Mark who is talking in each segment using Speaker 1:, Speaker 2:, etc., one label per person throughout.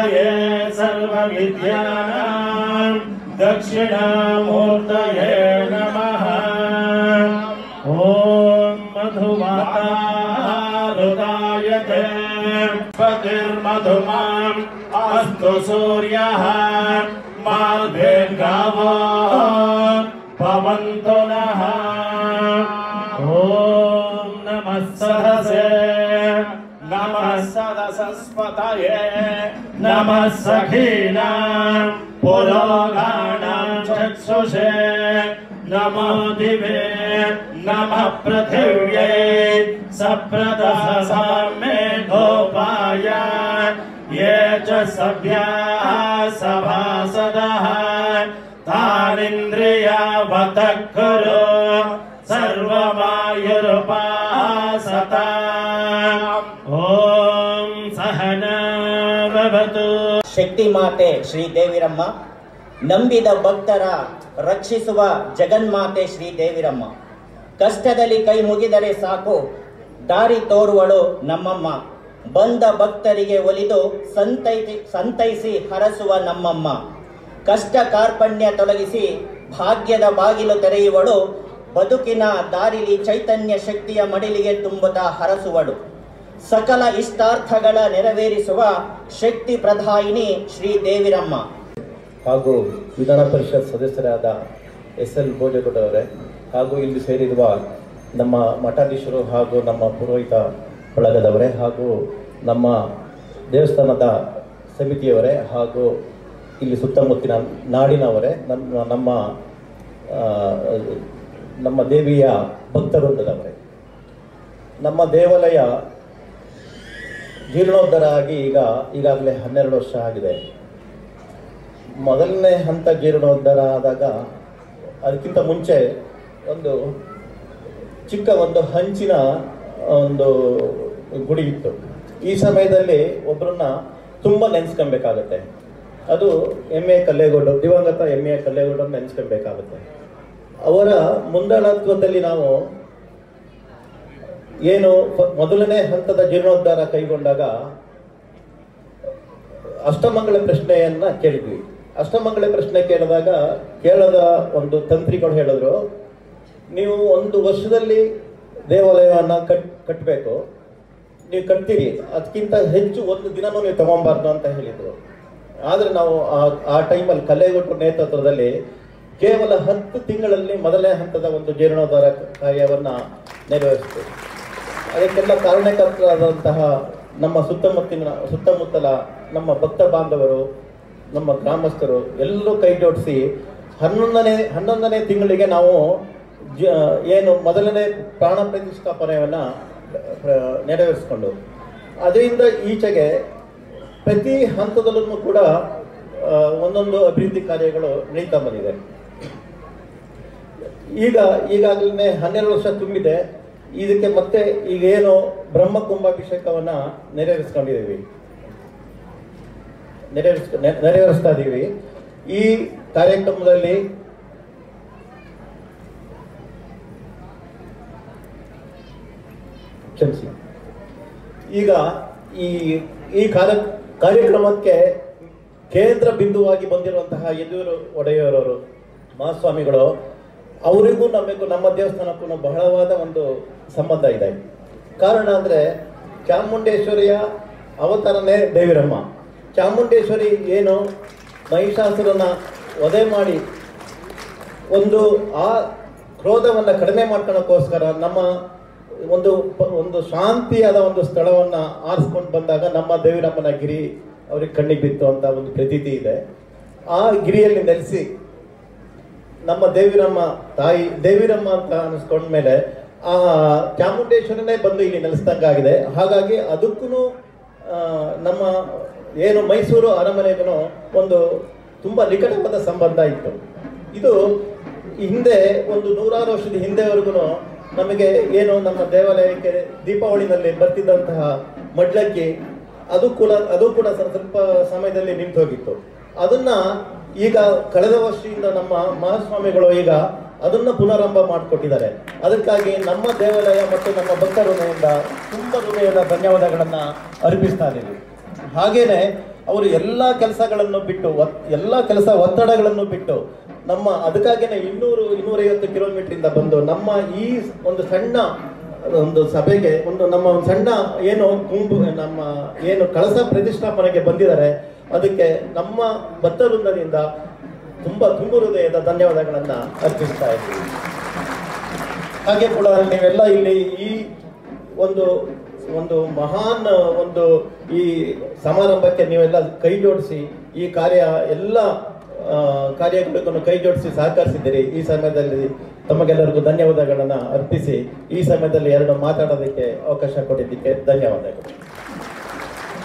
Speaker 1: पतये सर्वविद्यानां दक्षिणामूर्तये नमः। ॐ मधुमाता हृदायते पतिर्मधुमाम् अस्तु सूर्यः मार्गेर्गावो भवन्तु नः। ॐ नमः सहसे नमः सदसस्पतये नमः सखीनां पुरोगाणां चक्षुषे नमो दिवे नमः पृथिव्यै सप्रतः साम्ये गोपाय ये च सभ्याः सभासदः तानिन्द्रियावतः कुरु सर्वमायुरुपासताम्। ॐ सहना भवतु।
Speaker 2: ಶಕ್ತಿ ಮಾತೆ ಶ್ರೀದೇವಿರಮ್ಮ, ನಂಬಿದ ಭಕ್ತರ ರಕ್ಷಿಸುವ ಜಗನ್ಮಾತೆ ಶ್ರೀದೇವಿರಮ್ಮ. ಕಷ್ಟದಲ್ಲಿ ಕೈ ಮುಗಿದರೆ ಸಾಕು ದಾರಿ ತೋರುವಳು ನಮ್ಮಮ್ಮ. ಬಂದ ಭಕ್ತರಿಗೆ ಒಲಿದು ಸಂತೈಸಿ ಹರಸುವ ನಮ್ಮಮ್ಮ. ಕಷ್ಟ ಕಾರ್ಪಣ್ಯ ತೊಲಗಿಸಿ ಭಾಗ್ಯದ ಬಾಗಿಲು ತೆರೆಯುವಳು. ಬದುಕಿನ ದಾರಿಲಿ ಚೈತನ್ಯ ಶಕ್ತಿಯ ಮಡಿಲಿಗೆ ತುಂಬುತ್ತಾ ಹರಸುವಳು. ಸಕಲ ಇಷ್ಟಾರ್ಥಗಳ ನೆರವೇರಿಸುವ ಶಕ್ತಿ ಪ್ರಧಾಯಿನಿ ಶ್ರೀದೇವಿರಮ್ಮ.
Speaker 3: ಹಾಗೂ ವಿಧಾನ ಪರಿಷತ್ ಸದಸ್ಯರಾದ SL ಭೋಜೇಗೌಡರವರೇ ಹಾಗೂ ಇಲ್ಲಿ ಸೇರಿರುವ ನಮ್ಮ ಮಠಾಧೀಶರು ಹಾಗೂ ನಮ್ಮ ಪುರೋಹಿತ ಬಳಗದವರೇ ಹಾಗೂ ನಮ್ಮ ದೇವಸ್ಥಾನದ ಸಮಿತಿಯವರೇ ಹಾಗೂ ಇಲ್ಲಿ ಸುತ್ತಮುತ್ತಿನ ನಾಡಿನವರೇ ನಮ್ಮ ದೇವಿಯ ಭಕ್ತವೃಂದದವರೇ, ನಮ್ಮ ದೇವಾಲಯ ಜೀರ್ಣೋದ್ಧಾರ ಆಗಿ ಈಗಾಗಲೇ 12 ವರ್ಷ ಆಗಿದೆ. ಮೊದಲನೇ ಹಂತ ಜೀರ್ಣೋದ್ಧಾರ ಆದಾಗ ಅದಕ್ಕಿಂತ ಮುಂಚೆ ಒಂದು ಚಿಕ್ಕ ಹಂಚಿನ ಒಂದು ಗುಡಿ ಇತ್ತು. ಈ ಸಮಯದಲ್ಲಿ ಒಬ್ಬರನ್ನ ತುಂಬ ನೆನೆಸ್ಕೊಬೇಕಾಗತ್ತೆ. ಅದು MA ಕಲ್ಲೇಗೌಡರು, ದಿವಂಗತ MA ಕಲ್ಲೇಗೌಡರು ನೆನೆಸ್ಕೊಬೇಕಾಗುತ್ತೆ. ಅವರ ಮುಂದಾಳತ್ವದಲ್ಲಿ ನಾವು ಏನು ಮೊದಲನೇ ಹಂತದ ಜೀರ್ಣೋದ್ಧಾರ ಕೈಗೊಂಡಾಗ ಅಷ್ಟಮಂಗಳ ಪ್ರಶ್ನೆಯನ್ನ ಕೇಳಿದ್ವಿ. ಅಷ್ಟಮಂಗಳ ಪ್ರಶ್ನೆ ಕೇಳದ ಒಂದು ತಂತ್ರಿಗಳು ಹೇಳಿದ್ರು, ನೀವು 1 ವರ್ಷದಲ್ಲಿ ದೇವಾಲಯವನ್ನು ಕಟ್ಟಬೇಕು, ನೀವು ಕಟ್ತೀರಿ, ಅದಕ್ಕಿಂತ ಹೆಚ್ಚು 1 ದಿನನೂ ನೀವು ತಗೊಂಬಾರ್ದು ಅಂತ ಹೇಳಿದರು. ಆದರೆ ನಾವು ಆ ಟೈಮಲ್ಲಿ ಕಲ್ಲೇಗೌಡರ ನೇತೃತ್ವದಲ್ಲಿ ಕೇವಲ 10 ತಿಂಗಳಲ್ಲಿ ಮೊದಲನೇ ಹಂತದ ಒಂದು ಜೀರ್ಣೋದ್ಧಾರ ಕಾರ್ಯವನ್ನು ನೆರವೇರಿಸ್ತೀವಿ. ಅದಕ್ಕೆಲ್ಲ ಕಾರಣಕರ್ತರಾದಂತಹ ನಮ್ಮ ಸುತ್ತಮುತ್ತಲ ನಮ್ಮ ಭಕ್ತ ಬಾಂಧವರು, ನಮ್ಮ ಗ್ರಾಮಸ್ಥರು ಎಲ್ಲರೂ ಕೈ ಜೋಡಿಸಿ 11ನೇ ತಿಂಗಳಿಗೆ ನಾವು ಏನು ಮೊದಲನೇ ಪ್ರಾಣ ಪ್ರತಿಷ್ಠಾಪನೆಯನ್ನು ನೆರವೇರಿಸ್ಕೊಂಡು ಅದರಿಂದ ಈಚೆಗೆ ಪ್ರತಿ ಹಂತದಲ್ಲೂ ಕೂಡ ಒಂದೊಂದು ಅಭಿವೃದ್ಧಿ ಕಾರ್ಯಗಳು ನಡೀತಾ ಬಂದಿದೆ. ಈಗಾಗಲೇ 12 ವರ್ಷ ತುಂಬಿದೆ. ಇದಕ್ಕೆ ಮತ್ತೆ ಈಗೇನು ಬ್ರಹ್ಮ ಕುಂಭಾಭಿಷೇಕವನ್ನು ನೆರವೇರಿಸ್ತಾ ಇದ್ದೀವಿ. ಈ ಕಾರ್ಯಕ್ರಮದಲ್ಲಿ ಈಗ ಈ ಕಾರ್ಯಕ್ರಮಕ್ಕೆ ಕೇಂದ್ರ ಬಿಂದುವಾಗಿ ಬಂದಿರುವಂತಹ ಯದುವೀರ್ ಒಡೆಯರವರು ಮಹಾಸ್ವಾಮಿಗಳು, ಅವರಿಗೂ ನಮ್ಮ ದೇವಸ್ಥಾನಕ್ಕೂ ಬಹಳವಾದ ಒಂದು ಸಂಬಂಧ ಇದೆ. ಕಾರಣ ಅಂದರೆ ಚಾಮುಂಡೇಶ್ವರಿಯ ಅವತಾರನೇ ದೇವಿರಮ್ಮ. ಚಾಮುಂಡೇಶ್ವರಿ ಏನು ಮಹಿಷಾಸುರನ ವಧೆ ಮಾಡಿ ಆ ಕ್ರೋಧವನ್ನು ಕಡಿಮೆ ಮಾಡ್ಕೊಳ್ಳೋಕ್ಕೋಸ್ಕರ ನಮ್ಮ ಒಂದು ಶಾಂತಿಯಾದ ಒಂದು ಸ್ಥಳವನ್ನು ಆರಿಸ್ಕೊಂಡು ಬಂದಾಗ ನಮ್ಮ ದೇವಿರಮ್ಮನ ಗಿರಿ ಅವ್ರಿಗೆ ಕಣ್ಣಿಗೆ ಬಿತ್ತು ಅಂತ ಒಂದು ಪ್ರತೀತಿ ಇದೆ. ಆ ಗಿರಿಯಲ್ಲಿ ನೆಲೆಸಿ ನಮ್ಮ ದೇವಿರಮ್ಮ ಅಂತ ಅನಿಸ್ಕೊಂಡ್ಮೇಲೆ ಆ ಚಾಮುಂಡೇಶ್ವರನೇ ಬಂದು ಇಲ್ಲಿ ನೆಲೆಸ್ದಂಗಾಗಿದೆ. ಹಾಗಾಗಿ ಅದಕ್ಕೂ ನಮ್ಮ ಏನು ಮೈಸೂರು ಅರಮನೆಗೂ ಒಂದು ತುಂಬ ನಿಕಟವಾದ ಸಂಬಂಧ ಇತ್ತು. ಇದು ಹಿಂದೆ ಒಂದು 100 ವರ್ಷದ ಹಿಂದೆವರೆಗೂ ನಮಗೆ ಏನು ನಮ್ಮ ದೇವಾಲಯಕ್ಕೆ ದೀಪಾವಳಿನಲ್ಲಿ ಬರ್ತಿದ್ದಂತಹ ಮಡ್ಲಕ್ಕಿ ಅದು ಕೂಡ ಸ್ವಲ್ಪ ಸಮಯದಲ್ಲಿ ನಿಂತು ಹೋಗಿತ್ತು. ಅದನ್ನ ಈಗ ಕಳೆದ ವರ್ಷದಿಂದ ನಮ್ಮ ಮಹಾಸ್ವಾಮಿಗಳು ಈಗ ಅದನ್ನ ಪುನರಾರಂಭ ಮಾಡಿಕೊಟ್ಟಿದ್ದಾರೆ. ಅದಕ್ಕಾಗಿ ನಮ್ಮ ದೇವಾಲಯ ಮತ್ತು ನಮ್ಮ ಭಕ್ತರ ಹೃದಯದಿಂದ ತುಂಬ ಹೃದಯದ ಧನ್ಯವಾದಗಳನ್ನು ಅರ್ಪಿಸ್ತಾ ಇದ್ದೀವಿ. ಹಾಗೇನೆ ಅವರು ಎಲ್ಲ ಕೆಲಸಗಳನ್ನು ಬಿಟ್ಟು ಎಲ್ಲ ಕೆಲಸ ಒತ್ತಡಗಳನ್ನು ಬಿಟ್ಟು ನಮ್ಮ ಅದಕ್ಕಾಗಿಯೇ 200-250 ಕಿಲೋಮೀಟರ್ ಬಂದು ನಮ್ಮ ಈ ಒಂದು ಸಣ್ಣ ಒಂದು ಸಭೆಗೆ ನಮ್ಮ ಸಣ್ಣ ಏನು ಗುಂಪು ನಮ್ಮ ಏನು ಕಳಸ ಪ್ರತಿಷ್ಠಾಪನೆಗೆ ಬಂದಿದ್ದಾರೆ. ಅದಕ್ಕೆ ನಮ್ಮ ಭಕ್ತವೃಂದದಿಂದ ತುಂಬು ಹೃದಯದ ಧನ್ಯವಾದಗಳನ್ನು ಅರ್ಪಿಸ್ತಾ ಇದ್ದೀವಿ. ಹಾಗೆ ಕೂಡ ನೀವೆಲ್ಲ ಇಲ್ಲಿ ಈ ಒಂದು ಮಹಾನ್ ಈ ಸಮಾರಂಭಕ್ಕೆ ನೀವೆಲ್ಲ ಕೈ ಜೋಡಿಸಿ ಈ ಎಲ್ಲ ಕಾರ್ಯಗಳಿಗೂ ಕೈ ಜೋಡಿಸಿ ಸಹಕರಿಸಿದ್ದೀರಿ. ಈ ಸಮಯದಲ್ಲಿ ತಮಗೆಲ್ಲರಿಗೂ ಧನ್ಯವಾದಗಳನ್ನು ಅರ್ಪಿಸಿ ಈ ಸಮಯದಲ್ಲಿ 2 ಮಾತಾಡೋದಕ್ಕೆ ಅವಕಾಶ ಕೊಟ್ಟಿದ್ದಕ್ಕೆ ಧನ್ಯವಾದಗಳು.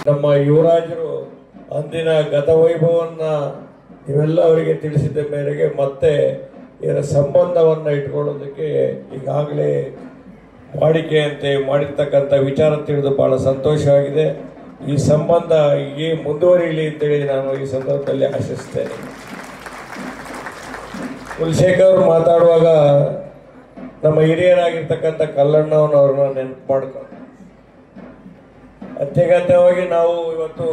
Speaker 4: ನಮ್ಮ ಯುವರಾಜರು ಅಂದಿನ ಗತವೈಭವನ್ನ ನೀವೆಲ್ಲ ಅವರಿಗೆ ತಿಳಿಸಿದ ಮೇರೆಗೆ ಮತ್ತೆ ಇದರ ಸಂಬಂಧವನ್ನು ಇಟ್ಕೊಳ್ಳೋದಕ್ಕೆ ಈಗಾಗಲೇ ವಾಡಿಕೆಯಂತೆ ಮಾಡಿರ್ತಕ್ಕಂಥ ವಿಚಾರ ತಿಳಿದು ಬಹಳ ಸಂತೋಷವಾಗಿದೆ. ಈ ಸಂಬಂಧ ಹೀಗೆ ಮುಂದುವರಿಯಲಿ ಅಂತೇಳಿ ನಾನು ಈ ಸಂದರ್ಭದಲ್ಲಿ ಆಶಿಸ್ತೇನೆ. ಕುಲಶೇಖರ್ ಅವರು ಮಾತಾಡುವಾಗ ನಮ್ಮ ಹಿರಿಯರಾಗಿರ್ತಕ್ಕಂಥ ಕಲ್ಲಣ್ಣವ್ರನ್ನ ನೆನಪು ಮಾಡ್ಕೊಂಡು ಅತ್ಯಗತ್ಯವಾಗಿ ನಾವು ಇವತ್ತು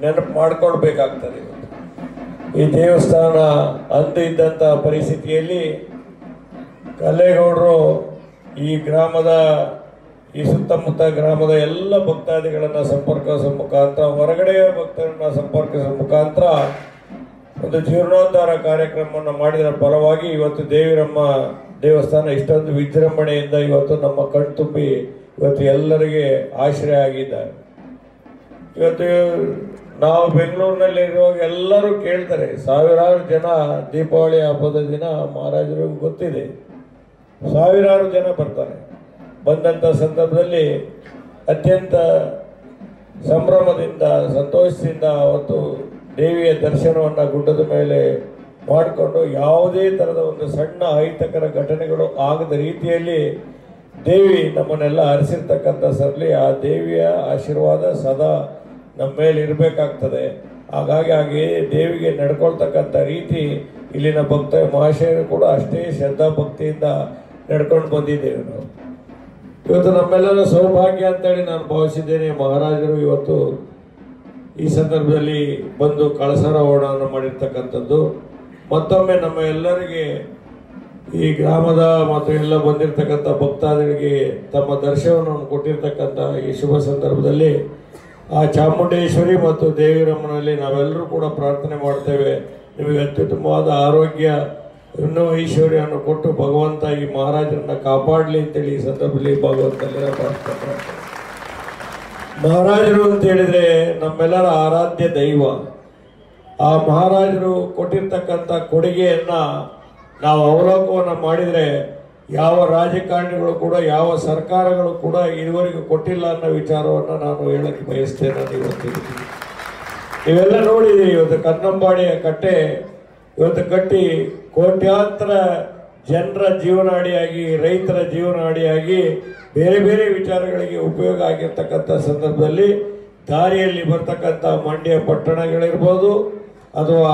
Speaker 4: ನೆನಪು ಮಾಡ್ಕೊಳ್ಬೇಕಾಗ್ತದೆ. ಈ ದೇವಸ್ಥಾನ ಅಂದು ಇದ್ದಂಥ ಪರಿಸ್ಥಿತಿಯಲ್ಲಿ ಕಲ್ಲೇಗೌಡರು ಈ ಗ್ರಾಮದ ಈ ಸುತ್ತಮುತ್ತ ಗ್ರಾಮದ ಎಲ್ಲ ಭಕ್ತಾದಿಗಳನ್ನು ಸಂಪರ್ಕಿಸುವ ಮುಖಾಂತರ ಹೊರಗಡೆಯ ಭಕ್ತರನ್ನ ಸಂಪರ್ಕಿಸುವ ಮುಖಾಂತರ ಒಂದು ಜೀರ್ಣೋದ್ಧಾರ ಕಾರ್ಯಕ್ರಮವನ್ನು ಮಾಡಿದ ಫಲವಾಗಿ ಇವತ್ತು ದೇವಿರಮ್ಮ ದೇವಸ್ಥಾನ ಇಷ್ಟೊಂದು ವಿಜೃಂಭಣೆಯಿಂದ ಇವತ್ತು ನಮ್ಮ ಕಣ್ತುಂಬಿ ಇವತ್ತು ಎಲ್ಲರಿಗೆ ಆಶ್ರಯ ಆಗಿದ್ದಾರೆ. ಇವತ್ತು ನಾವು ಬೆಂಗಳೂರಿನಲ್ಲಿ ಇರುವಾಗ ಎಲ್ಲರೂ ಕೇಳ್ತಾರೆ, ಸಾವಿರಾರು ಜನ ದೀಪಾವಳಿ ಹಬ್ಬದ ದಿನ ಮಹಾರಾಜರಿಗೂ ಗೊತ್ತಿದೆ, ಸಾವಿರಾರು ಜನ ಬರ್ತಾರೆ. ಬಂದಂಥ ಸಂದರ್ಭದಲ್ಲಿ ಅತ್ಯಂತ ಸಂಭ್ರಮದಿಂದ ಸಂತೋಷದಿಂದ ಅವತ್ತು ದೇವಿಯ ದರ್ಶನವನ್ನು ಗುಡ್ಡದ ಮೇಲೆ ಮಾಡಿಕೊಂಡು ಯಾವುದೇ ಥರದ ಒಂದು ಸಣ್ಣ ಅಹಿತಕರ ಘಟನೆಗಳು ಆಗದ ರೀತಿಯಲ್ಲಿ ದೇವಿ ನಮ್ಮನ್ನೆಲ್ಲ ಹರಿಸಿರ್ತಕ್ಕಂಥ ಸರಲಿ ಆ ದೇವಿಯ ಆಶೀರ್ವಾದ ಸದಾ ನಮ್ಮ ಮೇಲೆ ಇರಬೇಕಾಗ್ತದೆ. ಹಾಗಾಗಿ ದೇವಿಗೆ ನಡ್ಕೊಳ್ತಕ್ಕಂಥ ರೀತಿ ಇಲ್ಲಿನ ಭಕ್ತ ಮಹಾಶಯರು ಕೂಡ ಅಷ್ಟೇ ಶ್ರದ್ಧಾ ಭಕ್ತಿಯಿಂದ ನಡ್ಕೊಂಡು ಬಂದಿದ್ದೇವೆ ನಾವು. ಇವತ್ತು ನಮ್ಮೆಲ್ಲರ ಸೌಭಾಗ್ಯ ಅಂತೇಳಿ ನಾನು ಭಾವಿಸಿದ್ದೇನೆ. ಮಹಾರಾಜರು ಇವತ್ತು ಈ ಸಂದರ್ಭದಲ್ಲಿ ಬಂದು ಕಳಸಾರೋಹಣವನ್ನು ಮಾಡಿರ್ತಕ್ಕಂಥದ್ದು ಮತ್ತೊಮ್ಮೆ ನಮ್ಮ ಎಲ್ಲರಿಗೆ ಈ ಗ್ರಾಮದ ಮತ್ತು ಎಲ್ಲ ಬಂದಿರತಕ್ಕಂಥ ಭಕ್ತಾದಿಗಳಿಗೆ ತಮ್ಮ ದರ್ಶನವನ್ನು ಕೊಟ್ಟಿರ್ತಕ್ಕಂಥ ಈ ಶುಭ ಸಂದರ್ಭದಲ್ಲಿ ಆ ಚಾಮುಂಡೇಶ್ವರಿ ಮತ್ತು ದೇವಿರಮ್ಮನಲ್ಲಿ ನಾವೆಲ್ಲರೂ ಕೂಡ ಪ್ರಾರ್ಥನೆ ಮಾಡ್ತೇವೆ, ನಿಮಗೆ ಅತ್ಯುತ್ತಮವಾದ ಆರೋಗ್ಯ ಇನ್ನೂ ಐಶ್ವರ್ಯವನ್ನು ಕೊಟ್ಟು ಭಗವಂತ ಈ ಮಹಾರಾಜರನ್ನ ಕಾಪಾಡಲಿ ಅಂತೇಳಿ ಈ ಸಂದರ್ಭದಲ್ಲಿ ಭಗವಂತನೆಲ್ಲ ಪ್ರಾರ್ಥನೆ. ಮಹಾರಾಜರು ಅಂತ ಹೇಳಿದ್ರೆ ನಮ್ಮೆಲ್ಲರ ಆರಾಧ್ಯ ದೈವ. ಆ ಮಹಾರಾಜರು ಕೊಟ್ಟಿರ್ತಕ್ಕಂಥ ಕೊಡುಗೆಯನ್ನ ನಾವು ಅವಲೋಕವನ್ನು ಮಾಡಿದರೆ ಯಾವ ರಾಜಕಾರಣಿಗಳು ಕೂಡ ಯಾವ ಸರ್ಕಾರಗಳು ಕೂಡ ಇದುವರೆಗೂ ಕೊಟ್ಟಿಲ್ಲ ಅನ್ನೋ ವಿಚಾರವನ್ನು ನಾನು ಹೇಳಕ್ಕೆ ಬಯಸ್ತೇನೆ. ನೀವೆಲ್ಲ ನೋಡಿದ್ದೀರಿ, ಇವತ್ತು ಕನ್ನಂಬಾಡಿಯ ಕಟ್ಟೆ ಇವತ್ತು ಕಟ್ಟಿ ಕೋಟ್ಯಾಂತರ ಜನರ ಜೀವನಾಡಿಯಾಗಿ ರೈತರ ಜೀವನಾಡಿಯಾಗಿ ಬೇರೆ ಬೇರೆ ವಿಚಾರಗಳಿಗೆ ಉಪಯೋಗ ಆಗಿರ್ತಕ್ಕಂಥ ಸಂದರ್ಭದಲ್ಲಿ ದಾರಿಯಲ್ಲಿ ಬರ್ತಕ್ಕಂಥ ಮಂಡ್ಯ ಪಟ್ಟಣಗಳಿರ್ಬೋದು ಅಥವಾ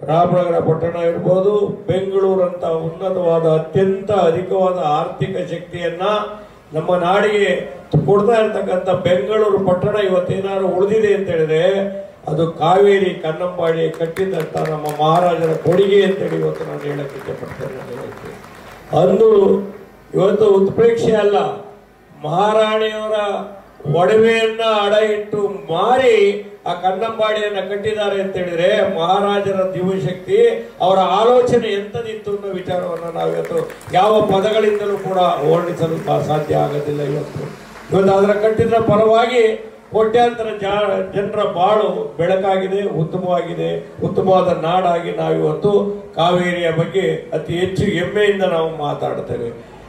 Speaker 4: ರಾಮನಗರ ಪಟ್ಟಣ ಇರ್ಬೋದು, ಬೆಂಗಳೂರಂತ ಉನ್ನತವಾದ ಅತ್ಯಂತ ಅಧಿಕವಾದ ಆರ್ಥಿಕ ಶಕ್ತಿಯನ್ನ ನಮ್ಮ ನಾಡಿಗೆ ಕೊಡ್ತಾ ಇರ್ತಕ್ಕಂಥ ಬೆಂಗಳೂರು ಪಟ್ಟಣ ಇವತ್ತೇನಾದ್ರು ಉಳಿದಿದೆ ಅಂತ ಹೇಳಿದ್ರೆ ಅದು ಕಾವೇರಿ ಕನ್ನಂಬಾಡಿ ಕಟ್ಟಿದಂಥ ನಮ್ಮ ಮಹಾರಾಜರ ಕೊಡುಗೆ ಅಂತೇಳಿ ಇವತ್ತು ನಾನು ಹೇಳಕ್ಕೆ ಇಷ್ಟಪಡ್ತೇನೆ. ಅಂದು ಇವತ್ತು ಉತ್ಪ್ರೇಕ್ಷೆ ಅಲ್ಲ, ಮಹಾರಾಣಿಯವರ ಒಡವೆಯನ್ನ ಅಡ ಇಟ್ಟು ಮಾರಿ ಆ ಕನ್ನಂಬಾಡಿಯನ್ನ ಕಟ್ಟಿದ್ದಾರೆ ಅಂತ ಹೇಳಿದ್ರೆ ಮಹಾರಾಜರ ದಿವ್ಯಶಕ್ತಿ ಅವರ ಆಲೋಚನೆ ಎಂತದಿತ್ತು ಅನ್ನೋ ವಿಚಾರವನ್ನು ನಾವಿವತ್ತು ಯಾವ ಪದಗಳಿಂದಲೂ ಕೂಡ ವರ್ಣಿಸಲು ಸಾಧ್ಯ ಆಗೋದಿಲ್ಲ. ಇವತ್ತು ಅದರ ಕಟ್ಟಿದ್ರ ಪರವಾಗಿ ಕೋಟ್ಯಾಂತರ ಜನರ ಬಾಳು ಬೆಳಕಾಗಿದೆ, ಉತ್ತಮವಾಗಿದೆ, ಉತ್ತಮವಾದ ನಾಡಾಗಿ ನಾವಿವತ್ತು ಕಾವೇರಿಯ ಬಗ್ಗೆ ಅತಿ ಹೆಚ್ಚು ಹೆಮ್ಮೆಯಿಂದ ನಾವು ಮಾತಾಡ್ತೇವೆ.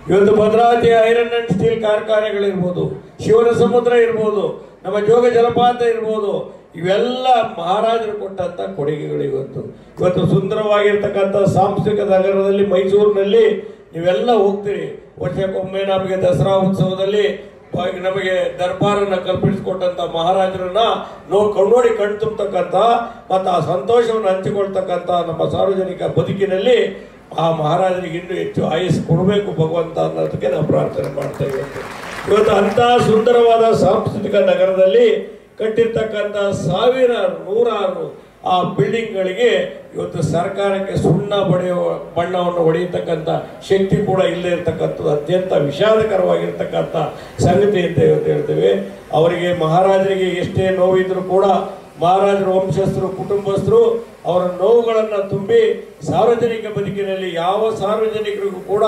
Speaker 4: ಇವತ್ತು ಭದ್ರಾವತಿ ಐರನ್ ಅಂಡ್ ಸ್ಟೀಲ್ ಕಾರ್ಖಾನೆಗಳಿರ್ಬೋದು, ಶಿವನ ಸಮುದ್ರ ಇರ್ಬೋದು, ನಮ್ಮ ಜೋಗ ಜಲಪಾತ ಇರ್ಬೋದು, ಇವೆಲ್ಲ ಮಹಾರಾಜರು ಕೊಟ್ಟಂತ ಕೊಡುಗೆಗಳು. ಇವತ್ತು ಸುಂದರವಾಗಿರ್ತಕ್ಕಂಥ ಸಾಂಸ್ಕೃತಿಕ ನಗರದಲ್ಲಿ ಮೈಸೂರಿನಲ್ಲಿ ನೀವೆಲ್ಲ ಹೋಗ್ತೀರಿ, ವರ್ಷಕ್ಕೊಮ್ಮೆ ನಮಗೆ ದಸರಾ ಉತ್ಸವದಲ್ಲಿ ನಮಗೆ ದರ್ಬಾರನ್ನ ಕಲ್ಪಿಸಿಕೊಟ್ಟಂತ ಮಹಾರಾಜರನ್ನ ನೋಡಿ ಕಣ್ತುಂಬತಕ್ಕಂಥ ಮತ್ತು ಆ ಸಂತೋಷವನ್ನು ಹಂಚಿಕೊಳ್ತಕ್ಕಂಥ ನಮ್ಮ ಸಾರ್ವಜನಿಕ ಬದುಕಿನಲ್ಲಿ ಆ ಮಹಾರಾಜರಿಗೆ ಇನ್ನೂ ಹೆಚ್ಚು ಆಯಸ್ಸು ಕೊಡಬೇಕು ಭಗವಂತ ಅನ್ನೋದಕ್ಕೆ ನಾವು ಪ್ರಾರ್ಥನೆ ಮಾಡ್ತಾ ಇವತ್ತು ಅಂತಹ ಸುಂದರವಾದ ಸಾಂಸ್ಕೃತಿಕ ನಗರದಲ್ಲಿ ಕಟ್ಟಿರ್ತಕ್ಕಂಥ ನೂರಾರು ಆ ಬಿಲ್ಡಿಂಗ್ಗಳಿಗೆ ಇವತ್ತು ಸರ್ಕಾರಕ್ಕೆ ಸುಣ್ಣ ಬಣ್ಣವನ್ನು ಹೊಡೆಯತಕ್ಕಂಥ ಶಕ್ತಿ ಕೂಡ ಇಲ್ಲದೆ ಇರತಕ್ಕಂಥದ್ದು ಅತ್ಯಂತ ವಿಷಾದಕರವಾಗಿರ್ತಕ್ಕಂಥ ಸಂಗತಿ ಅಂತ ಇವತ್ತು ಹೇಳ್ತೇವೆ. ಅವರಿಗೆ ಮಹಾರಾಜರಿಗೆ ಎಷ್ಟೇ ನೋವಿದ್ರು ಕೂಡ ಮಹಾರಾಜರ ವಂಶಸ್ಥರು ಕುಟುಂಬಸ್ಥರು ಅವರ ನೋವುಗಳನ್ನು ತುಂಬಿ ಸಾರ್ವಜನಿಕ ಬದುಕಿನಲ್ಲಿ ಯಾವ ಸಾರ್ವಜನಿಕರಿಗೂ ಕೂಡ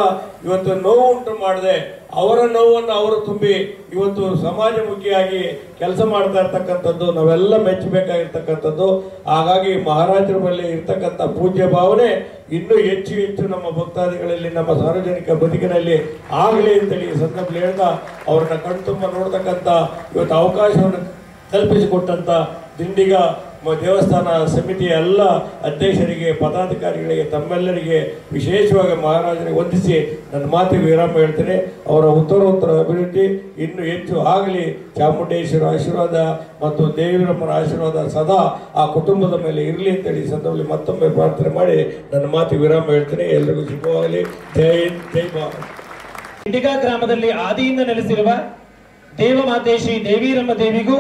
Speaker 4: ಇವತ್ತು ನೋವು ಉಂಟು ಮಾಡದೆ ಅವರ ನೋವನ್ನು ಅವರು ತುಂಬಿ ಇವತ್ತು ಸಮಾಜಮುಖಿಯಾಗಿ ಕೆಲಸ ಮಾಡ್ತಾ ಇರ್ತಕ್ಕಂಥದ್ದು ನಾವೆಲ್ಲ ಮೆಚ್ಚಬೇಕಾಗಿರ್ತಕ್ಕಂಥದ್ದು. ಹಾಗಾಗಿ ಮಹಾರಾಜರ ಮೇಲೆ ಇರ್ತಕ್ಕಂಥ ಪೂಜ್ಯ ಭಾವನೆ ಇನ್ನೂ ಹೆಚ್ಚು ಹೆಚ್ಚು ನಮ್ಮ ಭಕ್ತಾದಿಗಳಲ್ಲಿ ನಮ್ಮ ಸಾರ್ವಜನಿಕ ಬದುಕಿನಲ್ಲಿ ಆಗಲಿ ಅಂತೇಳಿ ಈ ಸಂದರ್ಭದಲ್ಲಿ ಹೇಳ್ತಾ ಅವ್ರನ್ನ ಕಣ್ತುಂಬ ನೋಡ್ತಕ್ಕಂಥ ಇವತ್ತು ಅವಕಾಶವನ್ನು ಕಲ್ಪಿಸಿಕೊಟ್ಟಂತ ದಿಂಡಿಗ ದೇವಸ್ಥಾನ ಸಮಿತಿಯ ಎಲ್ಲ ಅಧ್ಯಕ್ಷರಿಗೆ ಪದಾಧಿಕಾರಿಗಳಿಗೆ ತಮ್ಮೆಲ್ಲರಿಗೆ ವಿಶೇಷವಾಗಿ ಮಹಾರಾಜರಿಗೆ ವಂದಿಸಿ ನನ್ನ ಮಾತಿಗೆ ವಿರಾಮ ಹೇಳ್ತೇನೆ. ಅವರ ಉತ್ತರೋತ್ತರ ಅಭಿವೃದ್ಧಿ ಇನ್ನೂ ಹೆಚ್ಚು ಆಗಲಿ. ಚಾಮುಂಡೇಶ್ವರ ಆಶೀರ್ವಾದ ಮತ್ತು ದೇವಿರಮ್ಮನ ಆಶೀರ್ವಾದ ಸದಾ ಆ ಕುಟುಂಬದ ಮೇಲೆ ಇರಲಿ ಅಂತೇಳಿ ಸಂದರ್ಭದಲ್ಲಿ ಮತ್ತೊಮ್ಮೆ ಪ್ರಾರ್ಥನೆ ಮಾಡಿ ನನ್ನ ಮಾತಿಗೆ ವಿರಾಮ ಹೇಳ್ತೇನೆ. ಎಲ್ರಿಗೂ ಶುಭವಾಗಲಿ. ಜೈ ಹಿಂದ್, ಜೈ ಭಾರತ್.
Speaker 1: ದಿಂಡಿಗ ಗ್ರಾಮದಲ್ಲಿ ಆದಿಯಿಂದ ನೆಲೆಸಿರುವ ದೇವಮಾತೆ ಶ್ರೀ ದೇವಿರಮ್ಮ ದೇವಿಗೂ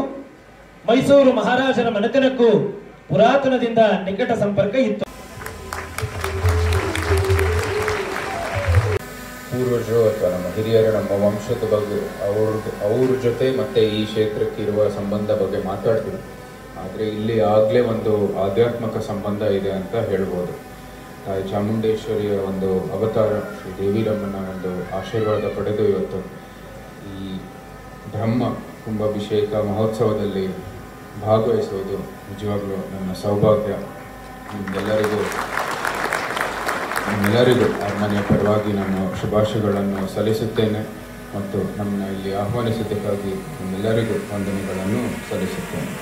Speaker 1: ಮೈಸೂರು ಮಹಾರಾಜರ ಮನೆತನಕ್ಕೂ ಪುರಾತನದಿಂದ ನಿಕಟ ಸಂಪರ್ಕ ಇತ್ತು.
Speaker 5: ಪೂರ್ವಜರು ಅಥವಾ ನಮ್ಮ ಹಿರಿಯರು ನಮ್ಮ ವಂಶದ ಬಗ್ಗೆ ಅವ್ರ ಜೊತೆ ಮತ್ತೆ ಈ ಕ್ಷೇತ್ರಕ್ಕೆ ಇರುವ ಸಂಬಂಧ ಬಗ್ಗೆ ಮಾತಾಡ್ತೀವಿ. ಆದರೆ ಇಲ್ಲಿ ಆಗಲೇ ಒಂದು ಆಧ್ಯಾತ್ಮಿಕ ಸಂಬಂಧ ಇದೆ ಅಂತ ಹೇಳ್ಬೋದು. ತಾಯಿ ಚಾಮುಂಡೇಶ್ವರಿಯ ಒಂದು ಅವತಾರ ಶ್ರೀ ದೇವಿರಮ್ಮನ ಒಂದು ಆಶೀರ್ವಾದ ಪಡೆದು ಇವತ್ತು ಈ ಬ್ರಹ್ಮ ಕುಂಭಾಭಿಷೇಕ ಮಹೋತ್ಸವದಲ್ಲಿ ಭಾಗವಹಿಸುವುದು ನಿಜವಾಗ್ಲೂ ನನ್ನ ಸೌಭಾಗ್ಯ. ನಿಮ್ಮೆಲ್ಲರಿಗೂ ಅರಮನೆಯ ಪರವಾಗಿ ನಾನು ಶುಭಾಶಯಗಳನ್ನು ಸಲ್ಲಿಸುತ್ತೇನೆ ಮತ್ತು ನಮ್ಮನ್ನು ಇಲ್ಲಿ ಆಹ್ವಾನಿಸಿದ್ದಕ್ಕಾಗಿ ನಿಮ್ಮೆಲ್ಲರಿಗೂ ವಂದನೆಗಳನ್ನು ಸಲ್ಲಿಸುತ್ತೇನೆ.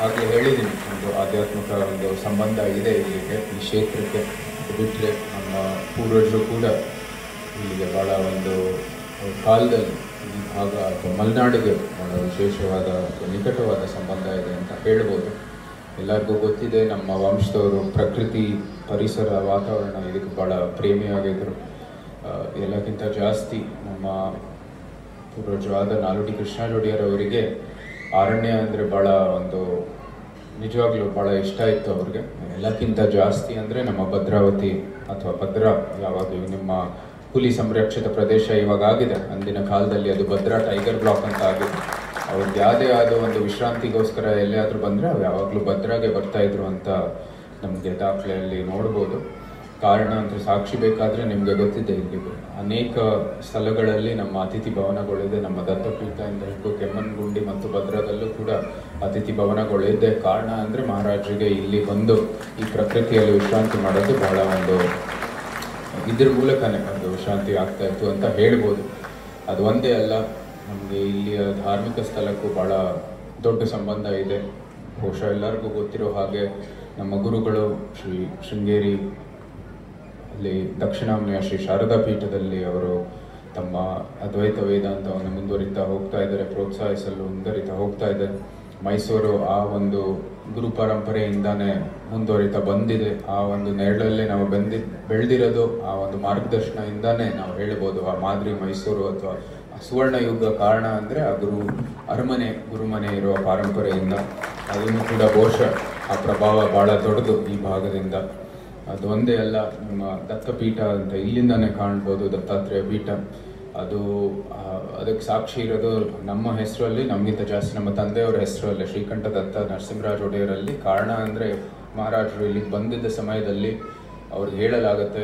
Speaker 5: ಹಾಗೆ ಹೇಳಿದ್ದೀನಿ, ಒಂದು ಆಧ್ಯಾತ್ಮಿಕ ಒಂದು ಸಂಬಂಧ ಇದೆ ಇಲ್ಲಿಗೆ, ಈ ಕ್ಷೇತ್ರಕ್ಕೆ. ಬಿಟ್ಟರೆ ನಮ್ಮ ಪೂರ್ವಜರು ಕೂಡ ಇಲ್ಲಿಗೆ ಭಾಳ ಒಂದು ಕಾಲದಲ್ಲಿ ಈ ಭಾಗ ಅಥವಾ ಮಲೆನಾಡಿಗೆ ಭಾಳ ವಿಶೇಷವಾದ ನಿಕಟವಾದ ಸಂಬಂಧ ಇದೆ ಅಂತ ಹೇಳ್ಬೋದು. ಎಲ್ಲರಿಗೂ ಗೊತ್ತಿದೆ, ನಮ್ಮ ವಂಶದವರು ಪ್ರಕೃತಿ, ಪರಿಸರ, ವಾತಾವರಣ ಇದಕ್ಕೆ ಭಾಳ ಪ್ರೇಮಿಯಾಗಿದ್ದರು. ಎಲ್ಲಕ್ಕಿಂತ ಜಾಸ್ತಿ ನಮ್ಮ ಪೂರ್ವಜರಾದ ನಾಲ್ವಡಿ ಕೃಷ್ಣರಾಜ ಒಡೆಯರ್ ಅವರಿಗೆ ಅರಣ್ಯ ಅಂದರೆ ಭಾಳ ಒಂದು ನಿಜವಾಗ್ಲೂ ಭಾಳ ಇಷ್ಟ ಇತ್ತು ಅವ್ರಿಗೆ. ಎಲ್ಲಕ್ಕಿಂತ ಜಾಸ್ತಿ ಅಂದರೆ ನಮ್ಮ ಭದ್ರಾವತಿ ಅಥವಾ ಭದ್ರಾ, ಯಾವಾಗಲೂ ನಿಮ್ಮ ಹುಲಿ ಸಂರಕ್ಷಿತ ಪ್ರದೇಶ ಇವಾಗ ಆಗಿದೆ, ಅಂದಿನ ಕಾಲದಲ್ಲಿ ಅದು ಭದ್ರಾ ಟೈಗರ್ ಬ್ಲಾಕ್ ಅಂತ ಆಗಿದೆ. ಅವ್ರಿಗೆ ಯಾವುದೇ ಆದ ಒಂದು ವಿಶ್ರಾಂತಿಗೋಸ್ಕರ ಎಲ್ಲಿಯಾದರೂ ಬಂದರೆ ಅವು ಯಾವಾಗಲೂ ಭದ್ರಾಗೆ ಬರ್ತಾಯಿದ್ರು ಅಂತ ನಮಗೆ ದಾಖಲೆಯಲ್ಲಿ ನೋಡ್ಬೋದು. ಕಾರಣ ಅಂದರೆ ಸಾಕ್ಷಿ ಬೇಕಾದರೆ ನಿಮಗೆ ಗೊತ್ತಿದೆ, ಇಲ್ಲಿ ಅನೇಕ ಸ್ಥಳಗಳಲ್ಲಿ ನಮ್ಮ ಅತಿಥಿ ಭವನಗಳಿದೆ. ನಮ್ಮ ದತ್ತಪೀಠದಿಂದ ಹಿಡಿದು ಕೆಮ್ಮಣ್ಣಗುಂಡಿ ಮತ್ತು ಭದ್ರಾದಲ್ಲೂ ಕೂಡ ಅತಿಥಿ ಭವನಗಳಿದೆ. ಕಾರಣ ಅಂದರೆ ಮಹಾರಾಜರಿಗೆ ಇಲ್ಲಿ ಬಂದು ಈ ಪ್ರಕೃತಿಯಲ್ಲಿ ವಿಶ್ರಾಂತಿ ಮಾಡೋದು ಬಹಳ ಒಂದು ಇದ್ರ ಮೂಲಕನೇ ಒಂದು ವಿಶ್ರಾಂತಿ ಆಗ್ತಾ ಇತ್ತು ಅಂತ ಹೇಳ್ಬೋದು. ಅದು ಒಂದೇ ಅಲ್ಲ, ನಮಗೆ ಇಲ್ಲಿಯ ಧಾರ್ಮಿಕ ಸ್ಥಳಕ್ಕೂ ಭಾಳ ದೊಡ್ಡ ಸಂಬಂಧ ಇದೆ. ಬಹುಶಃ ಎಲ್ಲರಿಗೂ ಗೊತ್ತಿರೋ ಹಾಗೆ ನಮ್ಮ ಗುರುಗಳು ಶ್ರೀ ಶೃಂಗೇರಿ ಅಲ್ಲಿ ದಕ್ಷಿಣಾಮ್ನೆಯ ಶ್ರೀ ಶಾರದಾ ಪೀಠದಲ್ಲಿ ಅವರು ತಮ್ಮ ಅದ್ವೈತ ವೇದಾಂತವನ್ನು ಮುಂದುವರಿತಾ ಹೋಗ್ತಾ ಇದ್ದಾರೆ, ಪ್ರೋತ್ಸಾಹಿಸಲು ಮುಂದುವರಿತಾ ಹೋಗ್ತಾ ಇದ್ದಾರೆ. ಮೈಸೂರು ಆ ಒಂದು ಗುರು ಪರಂಪರೆಯಿಂದಾನೇ ಮುಂದುವರಿತಾ ಬಂದಿದೆ. ಆ ಒಂದು ನೆರಳಲ್ಲೇ ನಾವು ಬೆಳೆದಿರೋದು, ಆ ಒಂದು ಮಾರ್ಗದರ್ಶನದಿಂದಾನೇ ನಾವು ಹೇಳ್ಬೋದು ಆ ಮಾದರಿ ಮೈಸೂರು ಅಥವಾ ಸುವರ್ಣ ಯುಗ. ಕಾರಣ ಅಂದರೆ ಆ ಗುರುಮನೆ ಇರುವ ಪರಂಪರೆಯಿಂದ. ಅದನ್ನು ಕೂಡ ಬಹುಶಃ ಆ ಪ್ರಭಾವ ಭಾಳ ದೊಡ್ಡದು ಈ ಭಾಗದಿಂದ. ಅದು ಒಂದೇ ಅಲ್ಲ, ನಮ್ಮ ದತ್ತಪೀಠ ಅಂತ ಇಲ್ಲಿಂದಾನೇ ಕಾಣ್ಬೋದು, ದತ್ತಾತ್ರೇಯ ಪೀಠ. ಅದಕ್ಕೆ ಸಾಕ್ಷಿ ಇರೋದು ನಮ್ಮ ಹೆಸರಲ್ಲಿ, ನಮಗಿಂತ ಜಾಸ್ತಿ ನಮ್ಮ ತಂದೆಯವರ ಹೆಸರಲ್ಲೇ, ಶ್ರೀಕಂಠ ದತ್ತ ನರಸಿಂಹರಾಜ ಒಡೆಯರಲ್ಲಿ. ಕಾರಣ ಅಂದರೆ ಮಹಾರಾಜರು ಇಲ್ಲಿಗೆ ಬಂದಿದ್ದ ಸಮಯದಲ್ಲಿ ಅವ್ರಿಗೆ ಹೇಳಲಾಗುತ್ತೆ,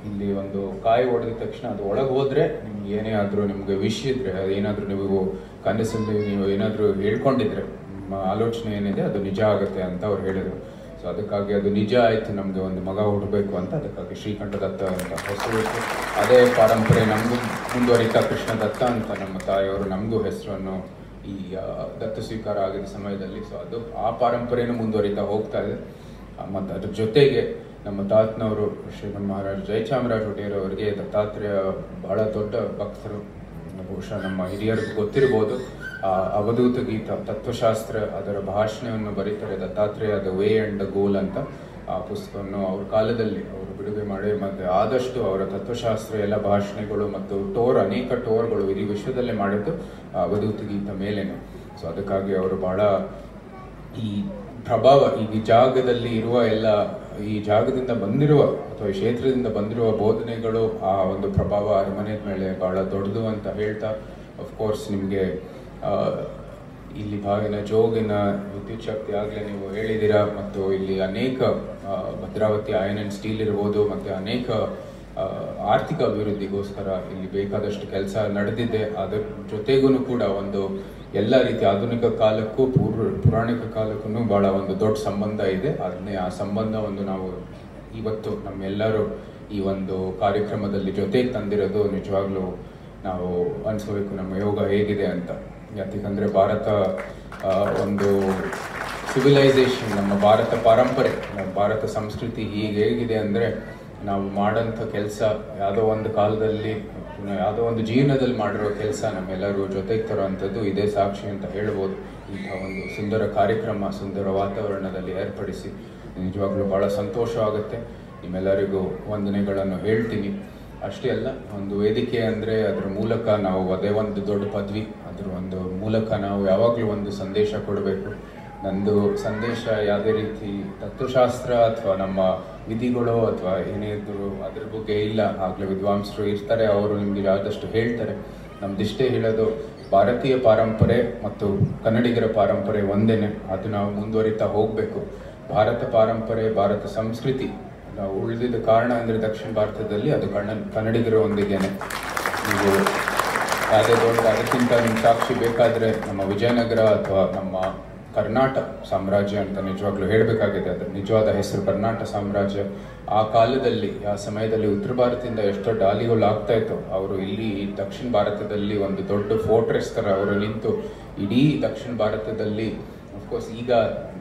Speaker 5: ಇಲ್ಲಿ ಒಂದು ಕಾಯಿ ಹೊಡೆದ ತಕ್ಷಣ ಅದು ಒಳಗೆ ಹೋದರೆ ನಿಮ್ಗೆ ಏನೇ ಆದರೂ ನಿಮಗೆ ವಿಷ್ ಇದ್ದರೆ, ಅದೇನಾದರೂ ನೀವು ಕನಸಲ್ಲಿ ನೀವು ಏನಾದರೂ ಹೇಳ್ಕೊಂಡಿದ್ರೆ ನಿಮ್ಮ ಆಲೋಚನೆ ಏನಿದೆ ಅದು ನಿಜ ಆಗುತ್ತೆ ಅಂತ ಅವ್ರು ಹೇಳಿದರು. ಸೊ ಅದಕ್ಕಾಗಿ ಅದು ನಿಜ ಆಯಿತು, ನಮಗೆ ಒಂದು ಮಗ ಹುಟ್ಟಬೇಕು ಅಂತ. ಅದಕ್ಕಾಗಿ ಶ್ರೀಕಂಠ ದತ್ತ ಅಂತ ಹೆಸರು ಇತ್ತು. ಅದೇ ಪರಂಪರೆ ನಮಗೂ ಮುಂದುವರಿತಾ ಕೃಷ್ಣ ದತ್ತ ಅಂತ ನಮ್ಮ ತಾಯಿಯವರು ನಮಗೂ ಹೆಸರನ್ನು ಈ ದತ್ತ ಸ್ವೀಕಾರ ಆಗಿದ್ದ ಸಮಯದಲ್ಲಿ. ಸೊ ಅದು ಆ ಪರಂಪರೆಯನ್ನು ಮುಂದುವರಿತಾ ಹೋಗ್ತಾ ಇದೆ. ಮತ್ತು ಅದ್ರ ಜೊತೆಗೆ ನಮ್ಮ ತಾತನವರು ಶ್ರೀಮನ್ ಮಹಾರಾಜ ಜಯಚಾಮರಾಜ ಒಡೆಯರ್ ಅವರಿಗೆ ದತ್ತಾತ್ರೇಯ ಬಹಳ ದೊಡ್ಡ ಭಕ್ತರು. ಬಹುಶಃ ನಮ್ಮ ಹಿರಿಯರಿಗೆ ಗೊತ್ತಿರ್ಬೋದು, ಅವಧೂತ ಗೀತ ತತ್ವಶಾಸ್ತ್ರ ಅದರ ಭಾಷಣವನ್ನು ಬರೀತಾರೆ Dattatreya, the way and the goal ಅಂತ. ಆ ಪುಸ್ತಕವನ್ನು ಅವ್ರ ಕಾಲದಲ್ಲಿ ಅವರು ಬಿಡುಗಡೆ ಮಾಡಿ, ಮತ್ತು ಆದಷ್ಟು ಅವರ ತತ್ವಶಾಸ್ತ್ರ ಎಲ್ಲ ಭಾಷಣಗಳು ಮತ್ತು ಅನೇಕ ಟೋರ್ಗಳು ಇಡೀ ವಿಶ್ವದಲ್ಲೇ ಮಾಡಿದ್ದು ಅವಧೂತ ಗೀತ ಮೇಲೇನೆ. ಸೊ ಅದಕ್ಕಾಗಿ ಅವರು ಬಹಳ ಈ ಪ್ರಭಾವ ಈ ಜಾಗದಲ್ಲಿ ಇರುವ ಈ ಜಾಗದಿಂದ ಬಂದಿರುವ ಅಥವಾ ಈ ಕ್ಷೇತ್ರದಿಂದ ಬಂದಿರುವ ಬೋಧನೆಗಳು ಆ ಒಂದು ಪ್ರಭಾವ ಅರಮನೆ ಮೇಲೆ ಬಹಳ ದೊಡ್ಡದು ಅಂತ ಹೇಳ್ತಾ, ಅಫ್ಕೋರ್ಸ್ ನಿಮಗೆ ಇಲ್ಲಿ ಭಾವಿನ ಜೋಗಿನ ವಿದ್ಯುತ್ ಶಕ್ತಿ ಆಗಲೇ ನೀವು ಹೇಳಿದ್ದೀರಾ, ಮತ್ತು ಇಲ್ಲಿ ಅನೇಕ ಭದ್ರಾವತಿ ಐರನ್ ಅಂಡ್ ಸ್ಟೀಲ್ ಇರ್ಬೋದು, ಮತ್ತು ಅನೇಕ ಆರ್ಥಿಕ ಅಭಿವೃದ್ಧಿಗೋಸ್ಕರ ಇಲ್ಲಿ ಬೇಕಾದಷ್ಟು ಕೆಲಸ ನಡೆದಿದೆ. ಅದರ ಜೊತೆಗೂ ಕೂಡ ಒಂದು ಎಲ್ಲ ರೀತಿ ಆಧುನಿಕ ಕಾಲಕ್ಕೂ ಪುರಾಣಿಕ ಕಾಲಕ್ಕೂ ಬಹಳ ಒಂದು ದೊಡ್ಡ ಸಂಬಂಧ ಇದೆ. ಆ ಸಂಬಂಧವನ್ನು ನಾವು ಇವತ್ತು ನಮ್ಮೆಲ್ಲರೂ ಈ ಒಂದು ಕಾರ್ಯಕ್ರಮದಲ್ಲಿ ಜೊತೆಗೆ ತಂದಿರೋದು ನಿಜವಾಗ್ಲೂ ನಾವು ಅನಿಸ್ಬೇಕು ನಮ್ಮ ಯೋಗ ಹೇಗಿದೆ ಅಂತ. ಯಾಕಂದರೆ ಭಾರತ ಒಂದು ಸಿವಿಲೈಸೇಷನ್, ನಮ್ಮ ಭಾರತ ಪರಂಪರೆ, ನಮ್ಮ ಭಾರತ ಸಂಸ್ಕೃತಿ ಹೇಗಿದೆ ಅಂದರೆ ನಾವು ಮಾಡೋಂಥ ಕೆಲಸ ಯಾವುದೋ ಒಂದು ಕಾಲದಲ್ಲಿ ಯಾವುದೋ ಒಂದು ಜೀವನದಲ್ಲಿ ಮಾಡಿರೋ ಕೆಲಸ ನಮ್ಮೆಲ್ಲರೂ ಜೊತೆಗೆ ತರುವಂಥದ್ದು ಇದೇ ಸಾಕ್ಷಿ ಅಂತ ಹೇಳ್ಬೋದು. ಇಂಥ ಒಂದು ಸುಂದರ ಕಾರ್ಯಕ್ರಮ, ಸುಂದರ ವಾತಾವರಣದಲ್ಲಿ ಏರ್ಪಡಿಸಿ ನಿಜವಾಗ್ಲೂ ಭಾಳ ಸಂತೋಷವಾಗುತ್ತೆ. ನಿಮ್ಮೆಲ್ಲರಿಗೂ ವಂದನೆಗಳನ್ನು ಹೇಳ್ತೀನಿ. ಅಷ್ಟೇ ಅಲ್ಲ, ಒಂದು ವೇದಿಕೆ ಅಂದರೆ ಅದರ ಮೂಲಕ ನಾವು ಅದೇ ಒಂದು ದೊಡ್ಡ ಪದವಿ, ಅದರ ಒಂದು ಮೂಲಕ ನಾವು ಯಾವಾಗಲೂ ಒಂದು ಸಂದೇಶ ಕೊಡಬೇಕು. ನಂದು ಸಂದೇಶ ಯಾವುದೇ ರೀತಿ ತತ್ವಶಾಸ್ತ್ರ ಅಥವಾ ನಮ್ಮ ವಿಧಿಗಳು ಅಥವಾ ಏನೇ ಇದ್ದರೂ ಅದ್ರ ಬಗ್ಗೆ ಇಲ್ಲ. ಆಗಲೇ ವಿದ್ವಾಂಸರು ಇರ್ತಾರೆ, ಅವರು ನಿಮಗೆ ಆದಷ್ಟು ಹೇಳ್ತಾರೆ. ನಮ್ದಿಷ್ಟೇ ಹೇಳೋದು, ಭಾರತೀಯ ಪಾರಂಪರೆ ಮತ್ತು ಕನ್ನಡಿಗರ ಪಾರಂಪರೆ ಒಂದೇನೆ, ಅದು ನಾವು ಮುಂದುವರಿತಾ ಹೋಗಬೇಕು. ಭಾರತ ಪಾರಂಪರೆ, ಭಾರತ ಸಂಸ್ಕೃತಿ ನಾವು ಉಳಿದಿದ್ದ ಕಾರಣ ಅಂದರೆ ದಕ್ಷಿಣ ಭಾರತದಲ್ಲಿ ಅದು ಕನ್ನಡಿಗರೊಂದಿಗೇನೆ. ನೀವು ಯಾವುದೇ ದೊಡ್ಡ ಅದಕ್ಕಿಂತ ನಿಮ್ಮ ಸಾಕ್ಷಿ ಬೇಕಾದರೆ ನಮ್ಮ ವಿಜಯನಗರ ಅಥವಾ ನಮ್ಮ ಕರ್ನಾಟಕ ಸಾಮ್ರಾಜ್ಯ ಅಂತ ನಿಜವಾಗ್ಲೂ ಹೇಳಬೇಕಾಗಿದೆ. ಅದರ ನಿಜವಾದ ಹೆಸರು ಕರ್ನಾಟಕ ಸಾಮ್ರಾಜ್ಯ. ಆ ಕಾಲದಲ್ಲಿ, ಆ ಸಮಯದಲ್ಲಿ ಉತ್ತರ ಭಾರತದಿಂದ ಎಷ್ಟೋ ಡಾಲಿಗಳು ಆಗ್ತಾ ಇತ್ತು, ಅವರು ಇಲ್ಲಿ ದಕ್ಷಿಣ ಭಾರತದಲ್ಲಿ ಒಂದು ದೊಡ್ಡ ಫೋರ್ಟ್ರೆಸ್ ಥರ ಅವರು ನಿಂತು ಇಡೀ ದಕ್ಷಿಣ ಭಾರತದಲ್ಲಿ, ಅಫ್ಕೋರ್ಸ್ ಈಗ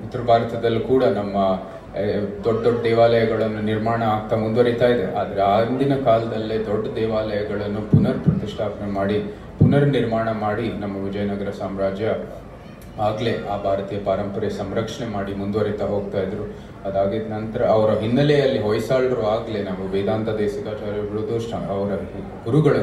Speaker 5: ಉತ್ತರ ಭಾರತದಲ್ಲೂ ಕೂಡ ನಮ್ಮ ದೊಡ್ಡ ದೊಡ್ಡ ದೇವಾಲಯಗಳನ್ನು ನಿರ್ಮಾಣ ಆಗ್ತಾ ಮುಂದುವರಿತಾ ಇದೆ. ಆದರೆ ಅಂದಿನ ಕಾಲದಲ್ಲೇ ದೊಡ್ಡ ದೇವಾಲಯಗಳನ್ನು ಪುನರ್ ಪ್ರತಿಷ್ಠಾಪನೆ ಮಾಡಿ, ಪುನರ್ ನಿರ್ಮಾಣ ಮಾಡಿ ನಮ್ಮ ವಿಜಯನಗರ ಸಾಮ್ರಾಜ್ಯ ಆಗಲೇ ಆ ಭಾರತೀಯ ಪಾರಂಪರೆ ಸಂರಕ್ಷಣೆ ಮಾಡಿ ಮುಂದುವರಿತಾ ಹೋಗ್ತಾ ಇದ್ರು. ಅದಾಗಿದ ನಂತರ ಅವರ ಹಿನ್ನೆಲೆಯಲ್ಲಿ ಹೊಯ್ಸಾಳರು ಆಗಲೇ ನಾವು ವೇದಾಂತ ದೇಶಿಕಾಚಾರ್ಯರು, ಅವರ ಗುರುಗಳು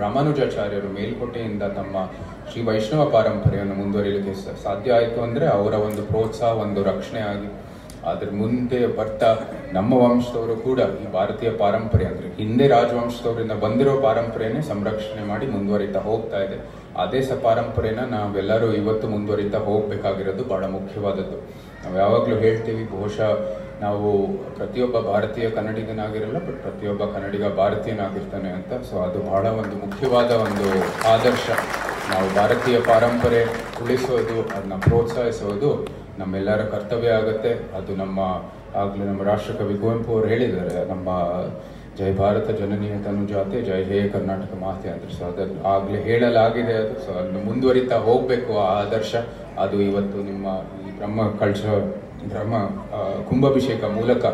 Speaker 5: ರಾಮಾನುಜಾಚಾರ್ಯರು ಮೇಲ್ಕೋಟೆಯಿಂದ ತಮ್ಮ ಶ್ರೀ ವೈಷ್ಣವ ಪಾರಂಪರೆಯನ್ನು ಮುಂದುವರಿಯಲಿಕ್ಕೆ ಸಾಧ್ಯ ಆಯಿತು. ಅಂದರೆ ಅವರ ಒಂದು ಪ್ರೋತ್ಸಾಹ, ಒಂದು ರಕ್ಷಣೆ ಆಗಿ ಅದ್ರ ಮುಂದೆ ಬರ್ತಾ ನಮ್ಮ ವಂಶದವರು ಕೂಡ ಈ ಭಾರತೀಯ ಪಾರಂಪರೆ ಅಂದರೆ ಹಿಂದೆ ರಾಜವಂಶದವರಿಂದ ಬಂದಿರೋ ಪಾರಂಪರೆಯನ್ನೇ ಸಂರಕ್ಷಣೆ ಮಾಡಿ ಮುಂದುವರಿತಾ ಹೋಗ್ತಾ ಇದೆ. ಅದೇ ಪಾರಂಪರೆನ ನಾವೆಲ್ಲರೂ ಇವತ್ತು ಮುಂದುವರಿತಾ ಹೋಗಬೇಕಾಗಿರೋದು ಭಾಳ ಮುಖ್ಯವಾದದ್ದು. ನಾವು ಯಾವಾಗಲೂ ಹೇಳ್ತೀವಿ, ಬಹುಶಃ ನಾವು ಪ್ರತಿಯೊಬ್ಬ ಭಾರತೀಯ ಕನ್ನಡಿಗನಾಗಿರಲ್ಲ, ಬಟ್ ಪ್ರತಿಯೊಬ್ಬ ಕನ್ನಡಿಗ ಭಾರತೀಯನಾಗಿರ್ತಾನೆ ಅಂತ. ಸೊ ಅದು ಬಹಳ ಒಂದು ಮುಖ್ಯವಾದ ಒಂದು ಆದರ್ಶ. ನಾವು ಭಾರತೀಯ ಪಾರಂಪರೆ ಉಳಿಸೋದು, ಅದನ್ನ ಪ್ರೋತ್ಸಾಹಿಸೋದು ನಮ್ಮೆಲ್ಲರ ಕರ್ತವ್ಯ ಆಗುತ್ತೆ. ಅದು ಆಗಲೇ ನಮ್ಮ ರಾಷ್ಟ್ರಕವಿ ಕುವೆಂಪು ಅವರು ಹೇಳಿದ್ದಾರೆ, ನಮ್ಮ ಜೈ ಭಾರತ ಜನನೀಯ ತನುಜಾತೆ, ಜೈ ಹೇ ಕರ್ನಾಟಕ ಮಾತೆ ಅಂತ. ಸೊ ಅದನ್ನು ಆಗಲೇ ಹೇಳಲಾಗಿದೆ. ಅದು ಸೊ ಅದನ್ನು ಮುಂದುವರಿತಾ ಹೋಗಬೇಕು ಆ ಆದರ್ಶ. ಅದು ಇವತ್ತು ನಿಮ್ಮ ಈ ಬ್ರಹ್ಮ ಕುಂಭಾಭಿಷೇಕ ಮೂಲಕ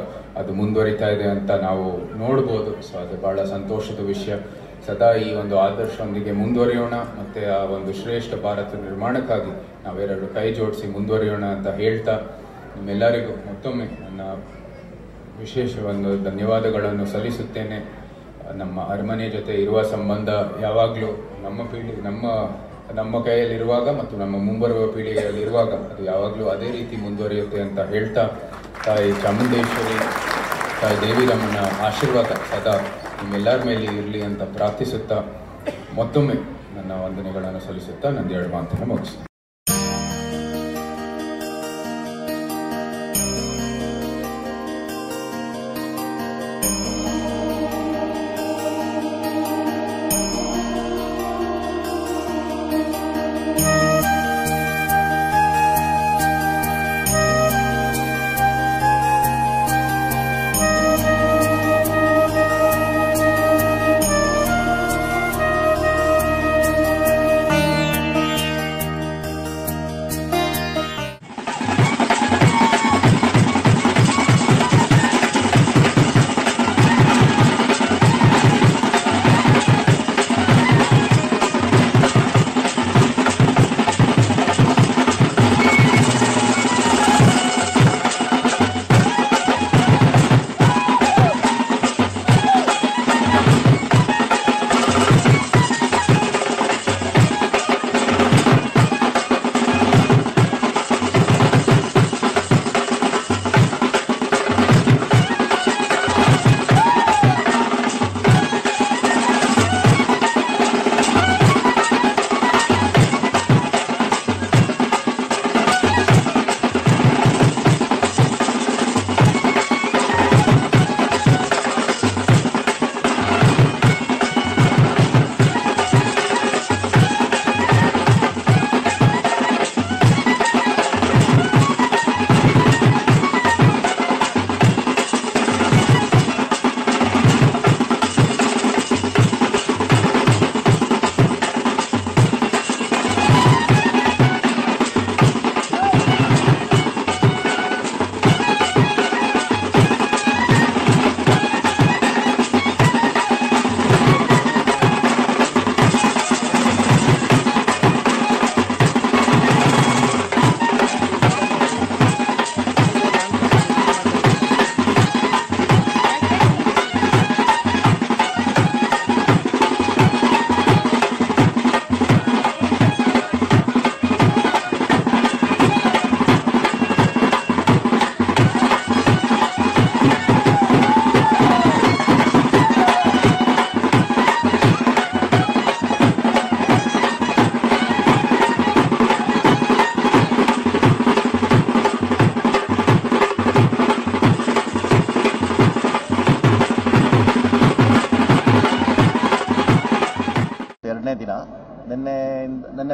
Speaker 5: ಅದು ಮುಂದುವರಿತಾ ಇದೆ ಅಂತ ನಾವು ನೋಡ್ಬೋದು. ಸೊ ಅದು ಭಾಳ ಸಂತೋಷದ ವಿಷಯ. ಸದಾ ಈ ಒಂದು ಆದರ್ಶದೊಂದಿಗೆ ಮುಂದುವರಿಯೋಣ, ಮತ್ತು ಆ ಒಂದು ಶ್ರೇಷ್ಠ ಭಾರತ ನಿರ್ಮಾಣಕ್ಕಾಗಿ ನಾವೆರಡು ಕೈ ಜೋಡಿಸಿ ಮುಂದುವರಿಯೋಣ ಅಂತ ಹೇಳ್ತಾ, ನಿಮ್ಮೆಲ್ಲರಿಗೂ ಮತ್ತೊಮ್ಮೆ ನನ್ನ ವಿಶೇಷ ಒಂದು ಧನ್ಯವಾದಗಳನ್ನು ಸಲ್ಲಿಸುತ್ತೇನೆ. ನಮ್ಮ ಅರಮನೆ ಜೊತೆ ಇರುವ ಸಂಬಂಧ ಯಾವಾಗಲೂ ನಮ್ಮ ಕೈಯಲ್ಲಿರುವಾಗ ಮತ್ತು ನಮ್ಮ ಮುಂಬರುವ ಪೀಳಿಗೆಯಲ್ಲಿರುವಾಗ ಅದು ಯಾವಾಗಲೂ ಅದೇ ರೀತಿ ಮುಂದುವರಿಯುತ್ತೆ ಅಂತ ಹೇಳ್ತಾ, ತಾಯಿ ಚಾಮುಂಡೇಶ್ವರಿ, ತಾಯಿ ದೇವಿರಮ್ಮನ ಆಶೀರ್ವಾದ ಸದಾ ನಿಮ್ಮೆಲ್ಲರ ಮೇಲೆ ಇರಲಿ ಅಂತ ಪ್ರಾರ್ಥಿಸುತ್ತಾ, ಮತ್ತೊಮ್ಮೆ ನನ್ನ ವಂದನೆಗಳನ್ನು ಸಲ್ಲಿಸುತ್ತಾ ನನ್ನ 2 ಮಾತನ್ನು ಮುಗಿಸ್ತೀನಿ.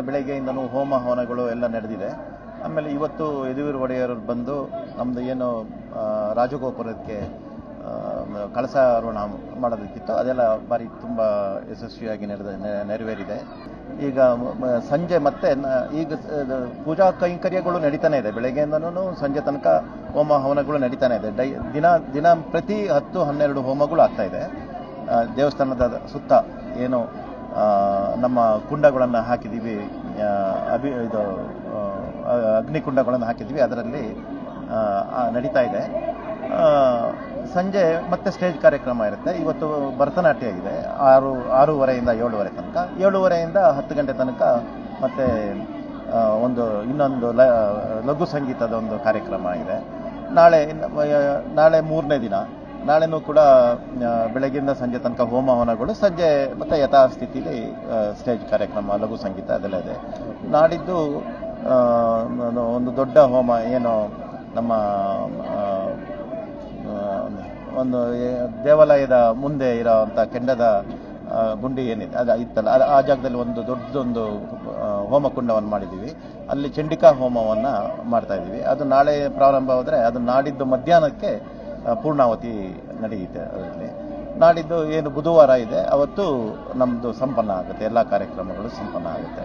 Speaker 3: ನಿನ್ನೆ ಬೆಳಗ್ಗೆಯಿಂದನೂ ಹೋಮ ಹವನಗಳು ಎಲ್ಲ ನಡೆದಿದೆ. ಆಮೇಲೆ ಇವತ್ತು ಯದುವೀರ್ ಒಡೆಯರು ಬಂದು ನಮ್ಮದು ಏನು ರಾಜಗೋಪುರಕ್ಕೆ ಕಳಸಾರೋಹಣ ಮಾಡೋದಕ್ಕಿತ್ತು, ಅದೆಲ್ಲ ಬಾರಿ ತುಂಬ ಯಶಸ್ವಿಯಾಗಿ ನೆರವೇರಿದೆ. ಈಗ ಸಂಜೆ ಮತ್ತೆ ಈಗ ಪೂಜಾ ಕೈಂಕರ್ಯಗಳು ನಡೀತಾನೆ ಇದೆ. ಬೆಳಗ್ಗೆಯಿಂದನೂ ಸಂಜೆ ತನಕ ಹೋಮ ಹವನಗಳು ನಡೀತಾನೆ ಇದೆ. ದಿನ ಪ್ರತಿ 10-12 ಹೋಮಗಳು ಆಗ್ತಾ ಇದೆ. ದೇವಸ್ಥಾನದ ಸುತ್ತ ಏನು ನಮ್ಮ ಕುಂಡಗಳನ್ನು ಹಾಕಿದ್ದೀವಿ, ಅಗ್ನಿಕುಂಡಗಳನ್ನು ಹಾಕಿದ್ದೀವಿ, ಅದರಲ್ಲಿ ನಡೀತಾ ಇದೆ. ಸಂಜೆ ಮತ್ತೆ ಸ್ಟೇಜ್ ಕಾರ್ಯಕ್ರಮ ಇರುತ್ತೆ. ಇವತ್ತು ಭರತನಾಟ್ಯ ಇದೆ 6:30ಇಂದ 7:30 ತನಕ, 7:30ಇಂದ 10 ಗಂಟೆ ತನಕ ಮತ್ತೆ ಇನ್ನೊಂದು ಲಘು ಸಂಗೀತದ ಒಂದು ಕಾರ್ಯಕ್ರಮ ಇದೆ. ನಾಳೆ 3ನೇ ದಿನ. ನಾಳೆನೂ ಕೂಡ ಬೆಳಗ್ಗೆಯಿಂದ ಸಂಜೆ ತನಕ ಹೋಮ ಹವನಗಳು, ಸಂಜೆ ಮತ್ತೆ ಯಥಾಸ್ಥಿತಿಲಿ ಸ್ಟೇಜ್ ಕಾರ್ಯಕ್ರಮ, ಲಘು ಸಂಗೀತ ಅದೆಲ್ಲ ಇದೆ. ನಾಡಿದ್ದು ಒಂದು ದೊಡ್ಡ ಹೋಮ ಏನು ನಮ್ಮ ಒಂದು ದೇವಾಲಯದ ಮುಂದೆ ಇರೋವಂಥ ಕೆಂಡದ ಗುಂಡಿ ಏನಿದೆ ಅದು ಇತ್ತಲ್ಲ, ಆ ಜಾಗದಲ್ಲಿ ಒಂದು ದೊಡ್ಡದೊಂದು ಹೋಮಕುಂಡವನ್ನು ಮಾಡಿದ್ದೀವಿ. ಅಲ್ಲಿ ಚಂಡಿಕಾ ಹೋಮವನ್ನು ಮಾಡ್ತಾ ಇದ್ದೀವಿ. ಅದು ನಾಳೆ ಪ್ರಾರಂಭವಾದರೆ ಅದು ನಾಡಿದ್ದು ಮಧ್ಯಾಹ್ನಕ್ಕೆ ಪೂರ್ಣಾವತಿ ನಡೆಯುತ್ತೆ. ಅದರಲ್ಲಿ ನಾಡಿದ್ದು ಏನು ಬುಧವಾರ ಇದೆ ಅವತ್ತು ನಮ್ಮದು ಸಂಪನ್ನ ಆಗುತ್ತೆ, ಎಲ್ಲ ಕಾರ್ಯಕ್ರಮಗಳು ಸಂಪನ್ನ ಆಗುತ್ತೆ.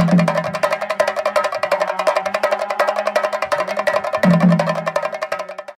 Speaker 1: ಧನ್ಯವಾದಗಳು.